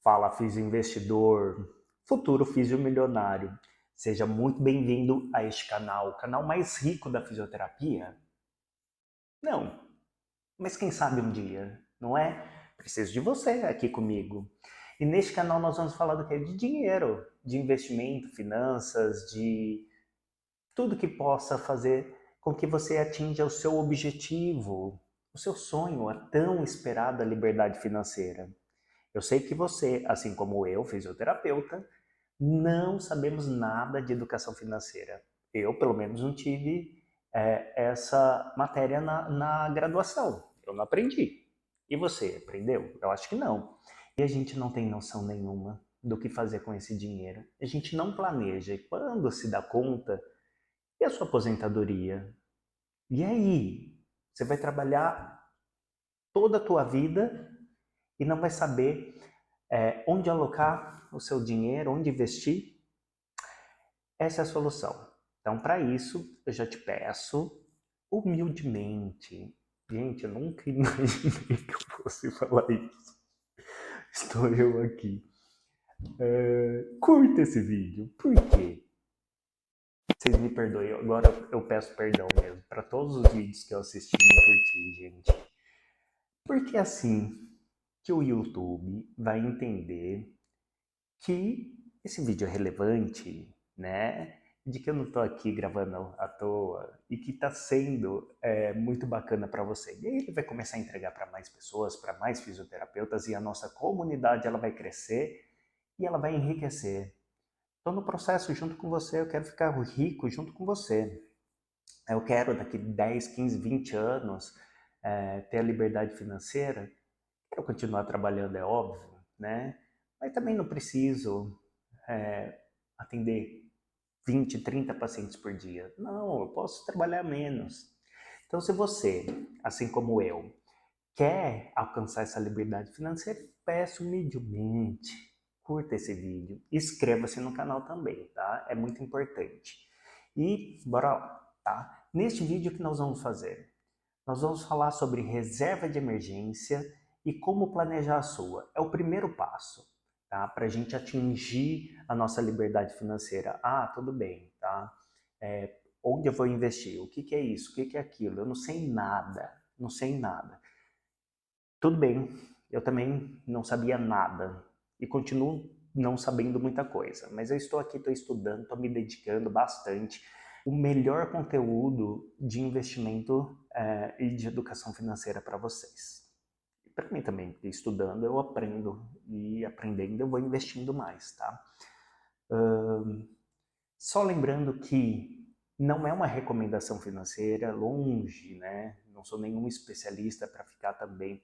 Fala, Físio Investidor, futuro Físio Milionário. Seja muito bem-vindo a este canal, o canal mais rico da fisioterapia? Não, mas quem sabe um dia, não é? Preciso de você aqui comigo. E neste canal nós vamos falar do que? De dinheiro, de investimento, finanças, de tudo que possa fazer com que você atinja o seu objetivo, o seu sonho, a tão esperada liberdade financeira. Eu sei que você, assim como eu, fisioterapeuta, não sabemos nada de educação financeira. Eu, pelo menos, não tive essa matéria na graduação. Eu não aprendi. E você, aprendeu? Eu acho que não. E a gente não tem noção nenhuma do que fazer com esse dinheiro. A gente não planeja. E quando se dá conta, e a sua aposentadoria? E aí? Você vai trabalhar toda a tua vida e não vai saber onde alocar o seu dinheiro, onde investir. Essa é a solução. Então, para isso, eu já te peço, humildemente, gente, eu nunca imaginei que eu fosse falar isso. Estou eu aqui. Curta esse vídeo. Por quê? Vocês me perdoem, agora eu peço perdão mesmo para todos os vídeos que eu assisti e não curti, gente. Porque é assim que o YouTube vai entender que esse vídeo é relevante, né? De que eu não estou aqui gravando à toa e que está sendo muito bacana para você. E aí ele vai começar a entregar para mais pessoas, para mais fisioterapeutas e a nossa comunidade ela vai crescer e ela vai enriquecer. Estou no processo junto com você, eu quero ficar rico junto com você. Eu quero daqui 10, 15, 20 anos ter a liberdade financeira. Quero continuar trabalhando, é óbvio, né? Mas também não preciso atender 20, 30 pacientes por dia. Não, eu posso trabalhar menos. Então, se você, assim como eu, quer alcançar essa liberdade financeira, peço humildemente, curta esse vídeo, inscreva-se no canal também, tá? É muito importante. E bora lá, tá? Neste vídeo, o que nós vamos fazer? Nós vamos falar sobre reserva de emergência e como planejar a sua. É o primeiro passo, tá? Para a gente atingir a nossa liberdade financeira. Ah, tudo bem, tá? Onde eu vou investir? O que que é isso? O que que é aquilo? Eu não sei nada, não sei nada. Tudo bem, eu também não sabia nada e continuo não sabendo muita coisa, mas eu estou aqui, estou estudando, estou me dedicando bastante. O melhor conteúdo de investimento e de educação financeira para vocês. E para mim também, porque estudando eu aprendo e aprendendo eu vou investindo mais, tá? Só lembrando que não é uma recomendação financeira, longe, né? Não sou nenhum especialista para ficar também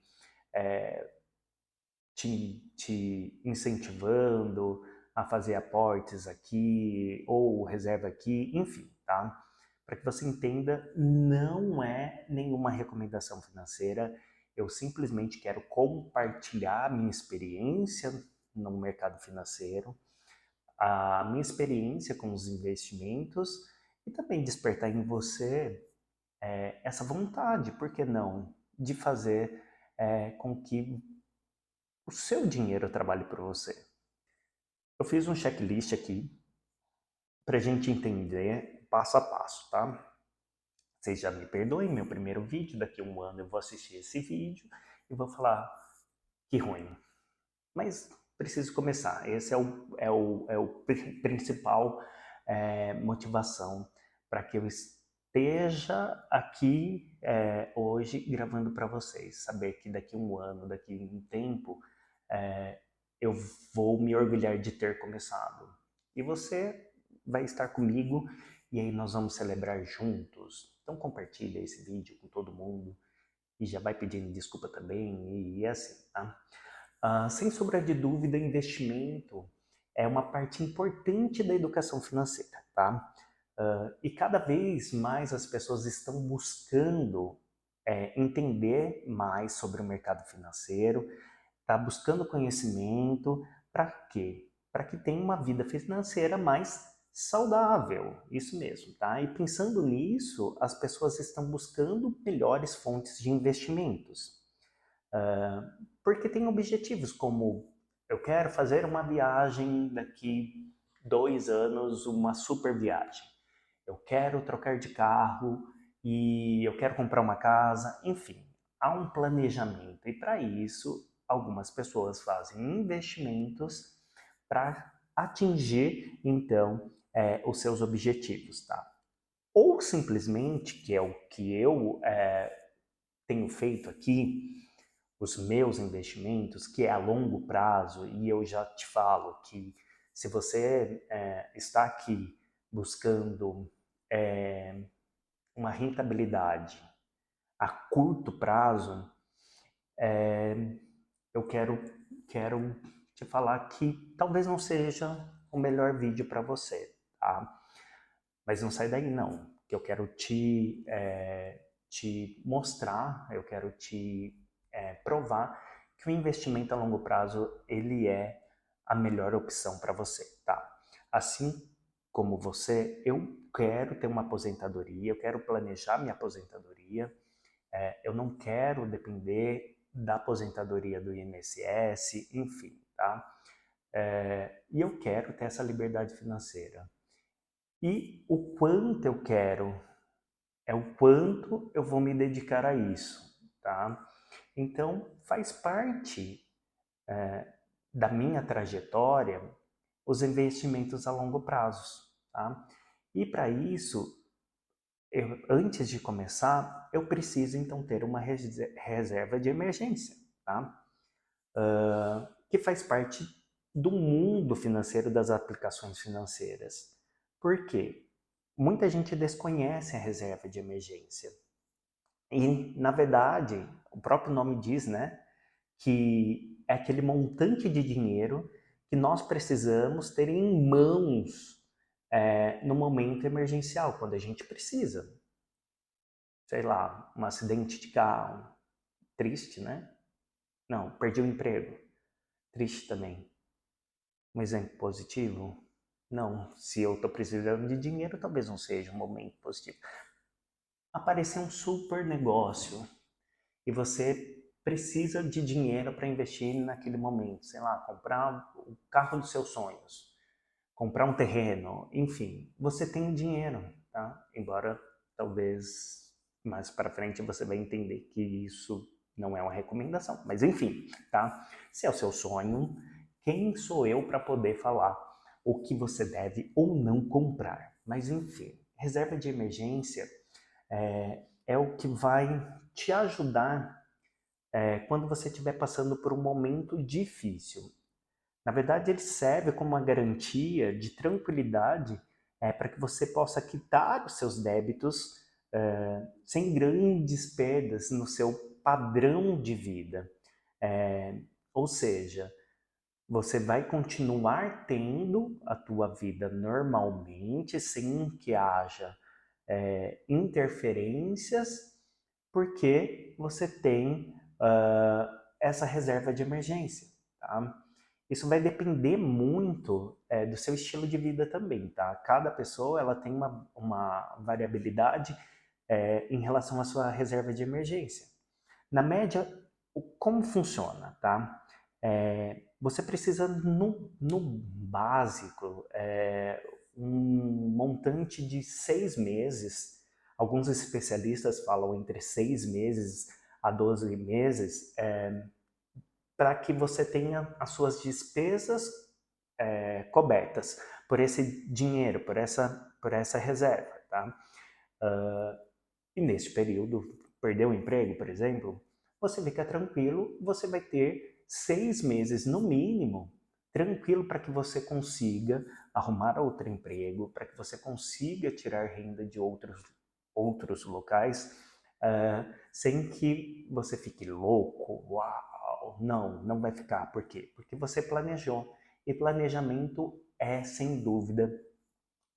te incentivando a fazer aportes aqui ou reserva aqui, enfim, tá? Para que você entenda, não é nenhuma recomendação financeira. Eu simplesmente quero compartilhar a minha experiência no mercado financeiro, a minha experiência com os investimentos e também despertar em você essa vontade, por que não, de fazer com que o seu dinheiro trabalhe para você. Eu fiz um checklist aqui para a gente entender passo a passo, tá? Vocês já me perdoem, meu primeiro vídeo, daqui a um ano eu vou assistir esse vídeo e vou falar que ruim. Mas preciso começar. Esse é o principal motivação para que eu esteja aqui hoje gravando para vocês. Saber que daqui a um ano, daqui a um tempo, eu vou me orgulhar de ter começado. E você vai estar comigo e aí nós vamos celebrar juntos. Então compartilha esse vídeo com todo mundo e já vai pedindo desculpa também e assim, tá? Sem sombra de dúvida, investimento é uma parte importante da educação financeira, tá? E cada vez mais as pessoas estão buscando entender mais sobre o mercado financeiro, tá buscando conhecimento, para quê? Para que tenha uma vida financeira mais saudável, isso mesmo, tá? E pensando nisso, as pessoas estão buscando melhores fontes de investimentos. Porque tem objetivos como Eu quero fazer uma viagem daqui 2 anos, uma super viagem. Eu quero trocar de carro e eu quero comprar uma casa, enfim, há um planejamento e para isso algumas pessoas fazem investimentos para atingir então os seus objetivos, tá? Ou simplesmente, que é o que eu tenho feito aqui, os meus investimentos, que é a longo prazo, e eu já te falo que se você está aqui buscando uma rentabilidade a curto prazo, eu quero te falar que talvez não seja o melhor vídeo para você, tá? Mas não sai daí não, que eu quero te mostrar, eu quero te provar que o investimento a longo prazo ele é a melhor opção para você, tá? Assim como você, eu quero ter uma aposentadoria, eu quero planejar minha aposentadoria, eu não quero depender da aposentadoria do INSS, enfim, tá? E eu quero ter essa liberdade financeira. E o quanto eu quero é o quanto eu vou me dedicar a isso, tá? Então, faz parte da minha trajetória os investimentos a longo prazo, tá? E para isso, antes de começar, eu preciso então ter uma reserva de emergência, tá? Que faz parte do mundo financeiro das aplicações financeiras. Por quê? Muita gente desconhece a reserva de emergência. E, na verdade, o próprio nome diz, né, que é aquele montante de dinheiro que nós precisamos ter em mãos no momento emergencial, quando a gente precisa. Sei lá, um acidente de carro, triste, né? Não, perdi o emprego, triste também. Um exemplo positivo? Não, se eu estou precisando de dinheiro, talvez não seja um momento positivo. Apareceu um super negócio e você precisa de dinheiro para investir naquele momento, sei lá, comprar o carro dos seus sonhos, comprar um terreno, enfim, você tem dinheiro, tá? Embora talvez mais para frente você vai entender que isso não é uma recomendação, mas enfim, tá? Se é o seu sonho, quem sou eu para poder falar o que você deve ou não comprar? Mas enfim, reserva de emergência é o que vai te ajudar quando você estiver passando por um momento difícil. Na verdade, ele serve como uma garantia de tranquilidade para que você possa quitar os seus débitos sem grandes perdas no seu padrão de vida. Ou seja, você vai continuar tendo a tua vida normalmente, sem que haja interferências, porque você tem essa reserva de emergência, tá? Isso vai depender muito do seu estilo de vida também, tá? Cada pessoa ela tem uma variabilidade em relação à sua reserva de emergência. Na média, como funciona, tá? Você precisa, no básico, um montante de 6 meses. Alguns especialistas falam entre 6 meses a 12 meses, para que você tenha as suas despesas cobertas por esse dinheiro, por essa reserva, tá? E nesse período, perdeu o emprego, por exemplo, você fica tranquilo, você vai ter 6 meses no mínimo tranquilo para que você consiga arrumar outro emprego, para que você consiga tirar renda de outros locais, sem que você fique louco, uau, não vai ficar. Por quê? Porque você planejou. E planejamento é, sem dúvida,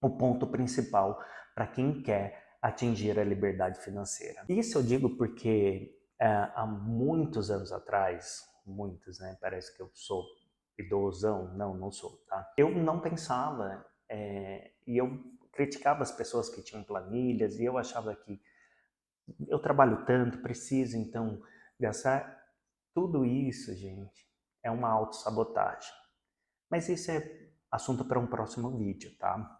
o ponto principal para quem quer atingir a liberdade financeira. Isso eu digo porque há muitos anos atrás, muitos, né? Parece que eu sou idosão, não sou, tá? Eu não pensava e eu criticava as pessoas que tinham planilhas e eu achava que eu trabalho tanto, preciso então gastar tudo isso, gente. é uma autossabotagem. Mas isso é assunto para um próximo vídeo, tá?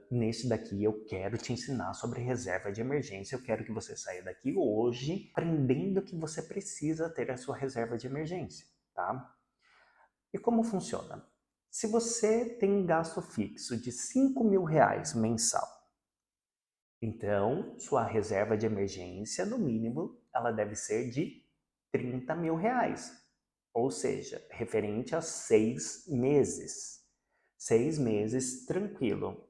Nesse daqui eu quero te ensinar sobre reserva de emergência. Eu quero que você saia daqui hoje aprendendo que você precisa ter a sua reserva de emergência, tá? E como funciona? Se você tem um gasto fixo de R$ 5.000 mensal, então sua reserva de emergência, no mínimo, ela deve ser de R$ 30.000, ou seja, referente a 6 meses. 6 meses tranquilo.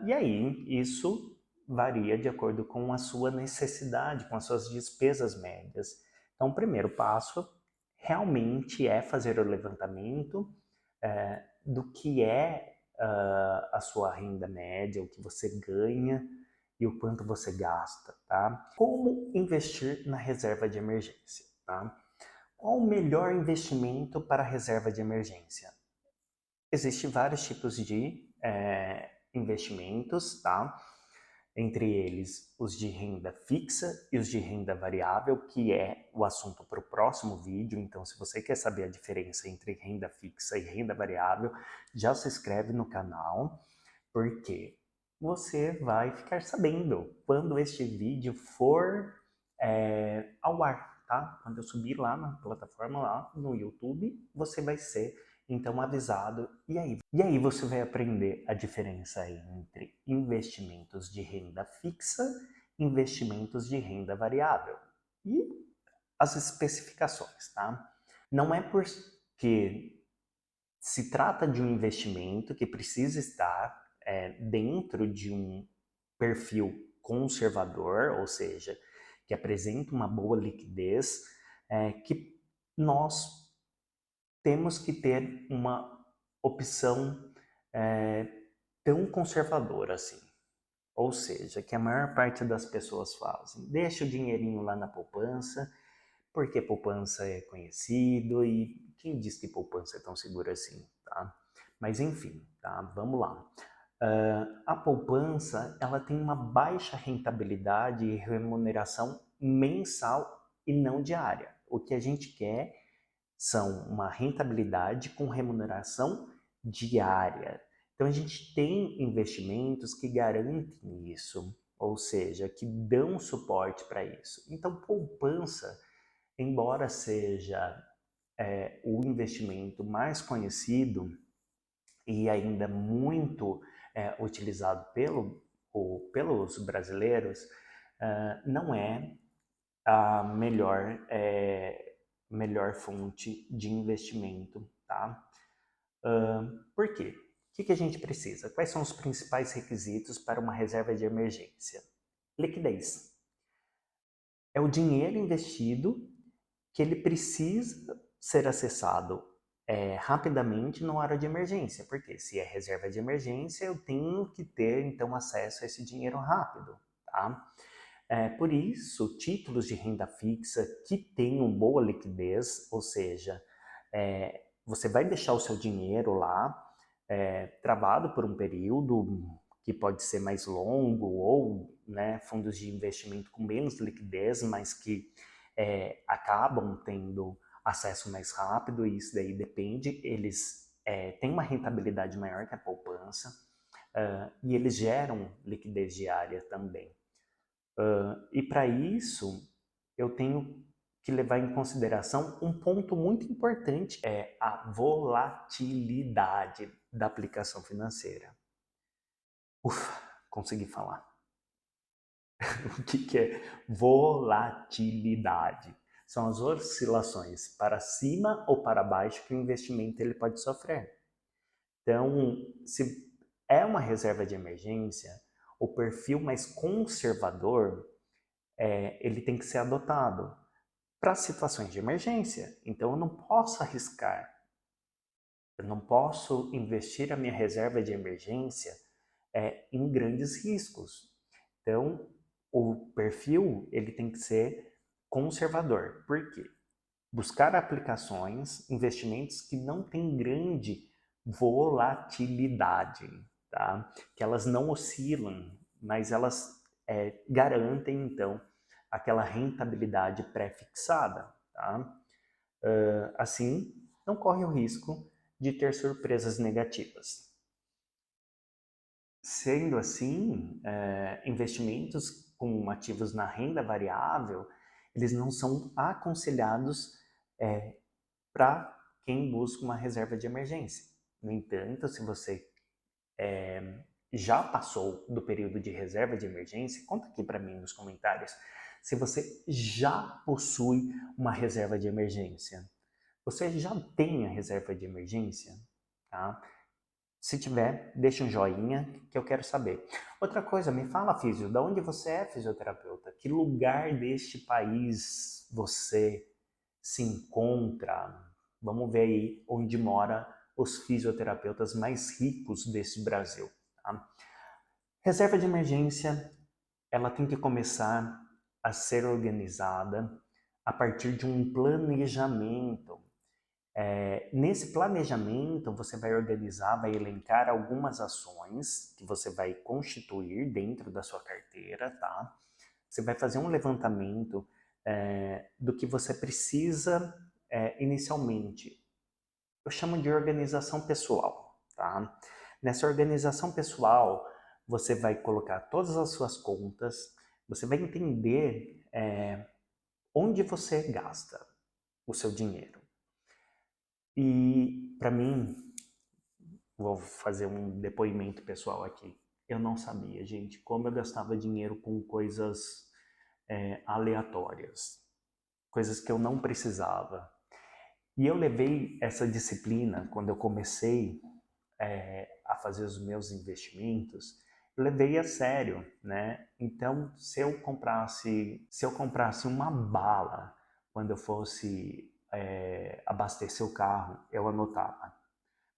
E aí, isso varia de acordo com a sua necessidade, com as suas despesas médias. Então, o primeiro passo realmente é fazer o levantamento do que é a sua renda média, o que você ganha e o quanto você gasta, tá? Como investir na reserva de emergência, tá? Qual o melhor investimento para a reserva de emergência? Existem vários tipos de investimentos, tá? Entre eles os de renda fixa e os de renda variável, que é o assunto para o próximo vídeo. Então, se você quer saber a diferença entre renda fixa e renda variável, já se inscreve no canal, porque você vai ficar sabendo quando este vídeo for ao ar, tá? Quando eu subir lá na plataforma, lá no YouTube, você vai ser então avisado. E aí você vai aprender a diferença entre investimentos de renda fixa e investimentos de renda variável. E as especificações, tá? Não é porque se trata de um investimento que precisa estar dentro de um perfil conservador, ou seja, que apresenta uma boa liquidez, que nós temos que ter uma opção tão conservadora assim. Ou seja, que a maior parte das pessoas fazem. Deixa o dinheirinho lá na poupança, porque poupança é conhecido e quem diz que poupança é tão segura assim, tá? Mas enfim, tá? Vamos lá. A poupança, ela tem uma baixa rentabilidade e remuneração mensal e não diária. O que a gente quer são uma rentabilidade com remuneração diária. Então a gente tem investimentos que garantem isso, ou seja, que dão suporte para isso. Então poupança, embora seja o investimento mais conhecido e ainda muito utilizado pelos brasileiros, não é a melhor fonte de investimento, tá? Por quê? O que a gente precisa? Quais são os principais requisitos para uma reserva de emergência? Liquidez. É o dinheiro investido que ele precisa ser acessado rapidamente na hora de emergência, porque se é reserva de emergência, eu tenho que ter, então, acesso a esse dinheiro rápido, tá? Por isso, títulos de renda fixa que tenham boa liquidez, ou seja, você vai deixar o seu dinheiro lá travado por um período que pode ser mais longo, ou fundos de investimento com menos liquidez, mas que acabam tendo acesso mais rápido, e isso daí depende, eles têm uma rentabilidade maior que a poupança, e eles geram liquidez diária também. E para isso, eu tenho que levar em consideração um ponto muito importante, é a volatilidade da aplicação financeira. Ufa, consegui falar. O que é volatilidade? São as oscilações para cima ou para baixo que o investimento ele pode sofrer. Então, se é uma reserva de emergência, o perfil mais conservador ele tem que ser adotado para situações de emergência. Então, eu não posso arriscar, eu não posso investir a minha reserva de emergência em grandes riscos. Então, o perfil ele tem que ser conservador. Por quê? Buscar aplicações, investimentos que não têm grande volatilidade, tá? Que elas não oscilam, mas elas garantem, então, aquela rentabilidade pré-fixada, tá? Assim, não corre o risco de ter surpresas negativas. Sendo assim, investimentos com ativos na renda variável, eles não são aconselhados para quem busca uma reserva de emergência. No entanto, se você já passou do período de reserva de emergência, conta aqui para mim nos comentários se você já possui uma reserva de emergência. Você já tem a reserva de emergência? Tá? Se tiver, deixa um joinha que eu quero saber. Outra coisa, me fala, Físio, de onde você é fisioterapeuta? Que lugar deste país você se encontra? Vamos ver aí onde mora os fisioterapeutas mais ricos desse Brasil. Tá? Reserva de emergência, ela tem que começar a ser organizada a partir de um planejamento. Nesse planejamento, você vai organizar, vai elencar algumas ações que você vai constituir dentro da sua carteira, tá? Você vai fazer um levantamento do que você precisa inicialmente. Eu chamo de organização pessoal, tá? Nessa organização pessoal, você vai colocar todas as suas contas, você vai entender onde você gasta o seu dinheiro. E, para mim, vou fazer um depoimento pessoal aqui. Eu não sabia, gente, como eu gastava dinheiro com coisas aleatórias, coisas que eu não precisava. E eu levei essa disciplina quando eu comecei a fazer os meus investimentos, eu levei a sério, né? Então, se eu comprasse uma bala quando eu fosse abastecer o carro, eu anotava,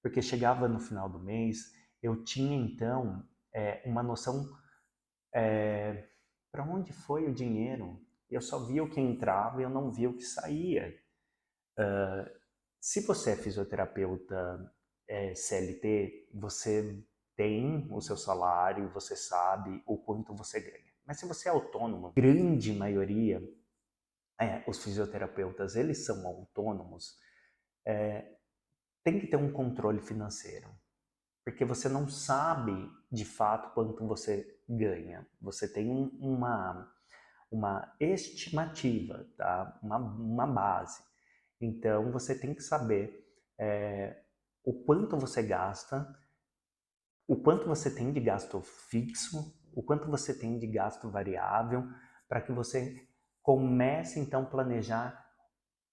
porque chegava no final do mês, eu tinha então uma noção para onde foi o dinheiro. Eu só via o que entrava e eu não via o que saía. Se você é fisioterapeuta CLT, você tem o seu salário, você sabe o quanto você ganha. Mas se você é autônomo, grande maioria, os fisioterapeutas, eles são autônomos, tem que ter um controle financeiro. Porque você não sabe de fato quanto você ganha. Você tem uma estimativa, tá? Uma base. Então você tem que saber o quanto você gasta, o quanto você tem de gasto fixo, o quanto você tem de gasto variável, para que você comece então a planejar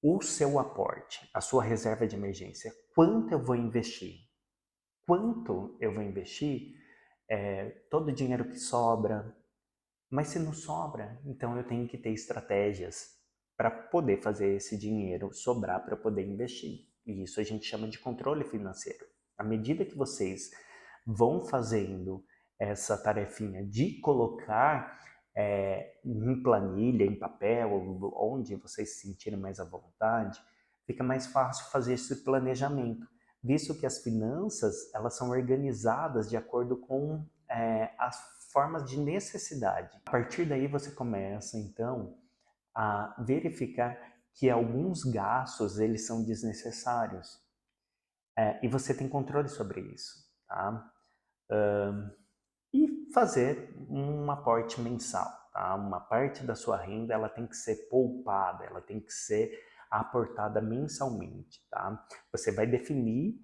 o seu aporte, a sua reserva de emergência. Quanto eu vou investir? Quanto eu vou investir? Todo o dinheiro que sobra. Mas se não sobra, então eu tenho que ter estratégias para poder fazer esse dinheiro sobrar para poder investir. E isso a gente chama de controle financeiro. À medida que vocês vão fazendo essa tarefinha de colocar em planilha, em papel, onde vocês se sentirem mais à vontade, fica mais fácil fazer esse planejamento, visto que as finanças elas são organizadas de acordo com as formas de necessidade. A partir daí você começa então a verificar que alguns gastos eles são desnecessários e você tem controle sobre isso, tá? E fazer um aporte mensal, tá? Uma parte da sua renda ela tem que ser poupada, ela tem que ser aportada mensalmente, tá? Você vai definir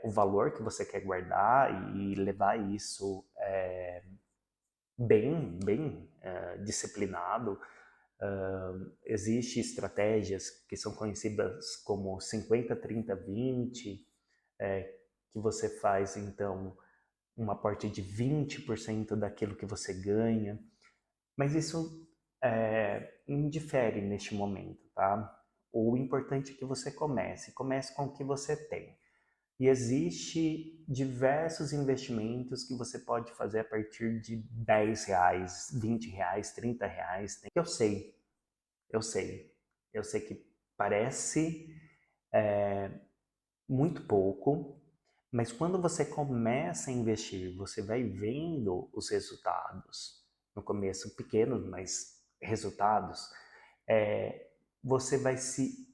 o valor que você quer guardar e levar isso bem disciplinado. Existem estratégias que são conhecidas como 50, 30, 20, que você faz então um aporte de 20% daquilo que você ganha, mas isso indifere neste momento, tá? O importante é que você comece com o que você tem. E existe diversos investimentos que você pode fazer a partir de R$10, R$20, R$30. Eu sei, eu sei que parece muito pouco, mas quando você começa a investir, você vai vendo os resultados. No começo pequenos, mas resultados. Você vai se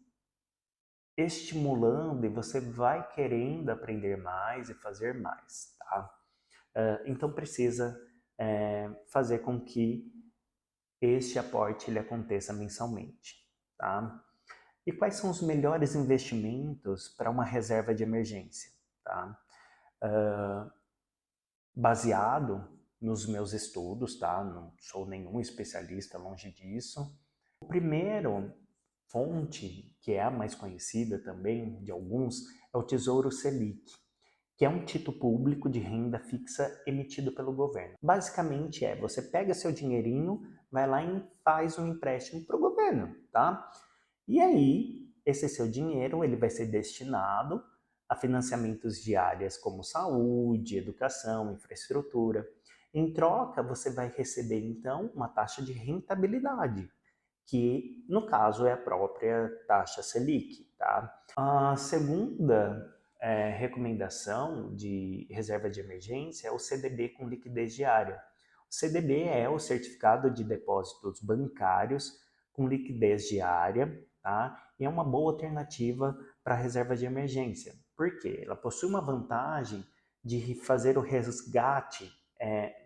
estimulando e você vai querendo aprender mais e fazer mais, tá? Então precisa fazer com que este aporte ele aconteça mensalmente, tá? E quais são os melhores investimentos para uma reserva de emergência, tá? Baseado nos meus estudos, tá? Não sou nenhum especialista, longe disso. O primeiro fonte, que é a mais conhecida também de alguns, é o Tesouro Selic, que é um título público de renda fixa emitido pelo governo. Basicamente você pega seu dinheirinho, vai lá e faz um empréstimo para o governo, tá? E aí, esse seu dinheiro ele vai ser destinado a financiamentos de áreas como saúde, educação, infraestrutura. Em troca, você vai receber então uma taxa de rentabilidade, que no caso é a própria taxa Selic, tá? A segunda recomendação de reserva de emergência é o CDB com liquidez diária. O CDB é o Certificado de Depósitos Bancários com liquidez diária, tá? E é uma boa alternativa para a reserva de emergência. Por quê? Ela possui uma vantagem de fazer o resgate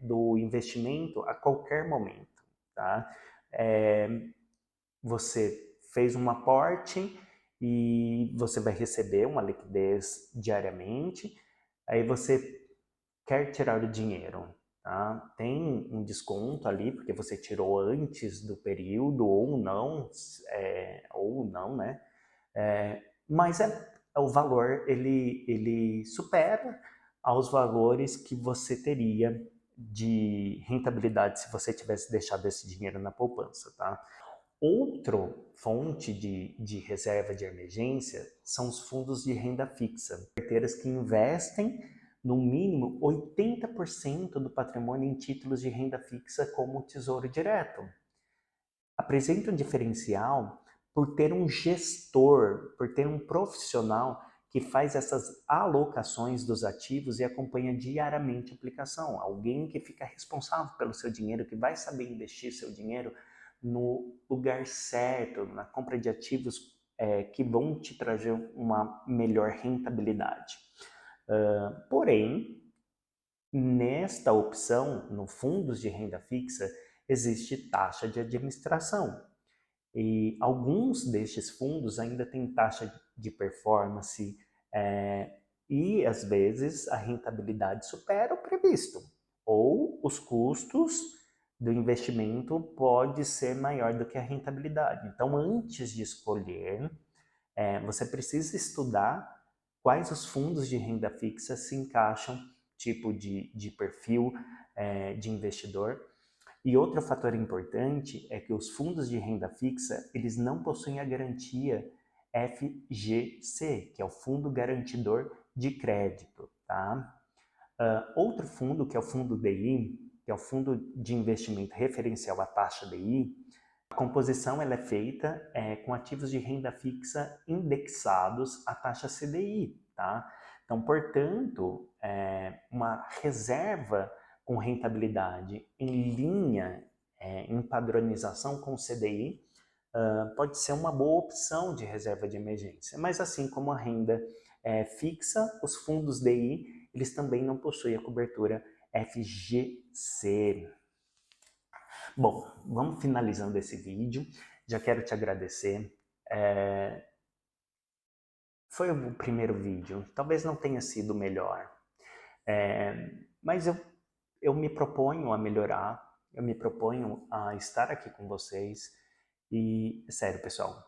do investimento a qualquer momento, tá? Você fez um aporte e você vai receber uma liquidez diariamente, aí você quer tirar o dinheiro, tá? Tem um desconto ali, porque você tirou antes do período, ou não, né? Mas o valor, ele supera aos valores que você teria de rentabilidade se você tivesse deixado esse dinheiro na poupança, tá? Outra fonte de reserva de emergência são os fundos de renda fixa, carteiras que investem no mínimo 80% do patrimônio em títulos de renda fixa como o Tesouro Direto. Apresenta um diferencial por ter um gestor, por ter um profissional que faz essas alocações dos ativos e acompanha diariamente a aplicação. Alguém que fica responsável pelo seu dinheiro, que vai saber investir seu dinheiro no lugar certo, na compra de ativos que vão te trazer uma melhor rentabilidade. Porém, nesta opção, no fundos de renda fixa, existe taxa de administração. E alguns destes fundos ainda têm taxa de performance e, às vezes, a rentabilidade supera o previsto. Ou os custos do investimento pode ser maior do que a rentabilidade. Então, antes de escolher, você precisa estudar quais os fundos de renda fixa se encaixam, tipo de perfil de investidor. E outro fator importante é que os fundos de renda fixa, eles não possuem a garantia FGC, que é o Fundo Garantidor de Crédito, tá? Outro fundo, que é o fundo DI, que é o Fundo de Investimento Referencial à Taxa DI, a composição ela é feita com ativos de renda fixa indexados à taxa CDI, tá? Então, portanto, uma reserva com rentabilidade em linha, em padronização com o CDI, pode ser uma boa opção de reserva de emergência. Mas assim como a renda fixa, os fundos DI, eles também não possuem a cobertura FGC. Bom, vamos finalizando esse vídeo. Já quero te agradecer. Foi o primeiro vídeo, talvez não tenha sido o melhor, mas eu me proponho a melhorar, eu me proponho a estar aqui com vocês e, sério, pessoal,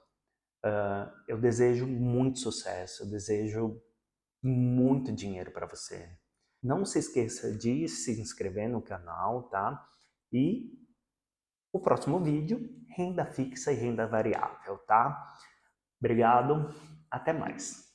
eu desejo muito sucesso, eu desejo muito dinheiro para você. Não se esqueça de se inscrever no canal, tá? E o próximo vídeo, renda fixa e renda variável, tá? Obrigado, até mais.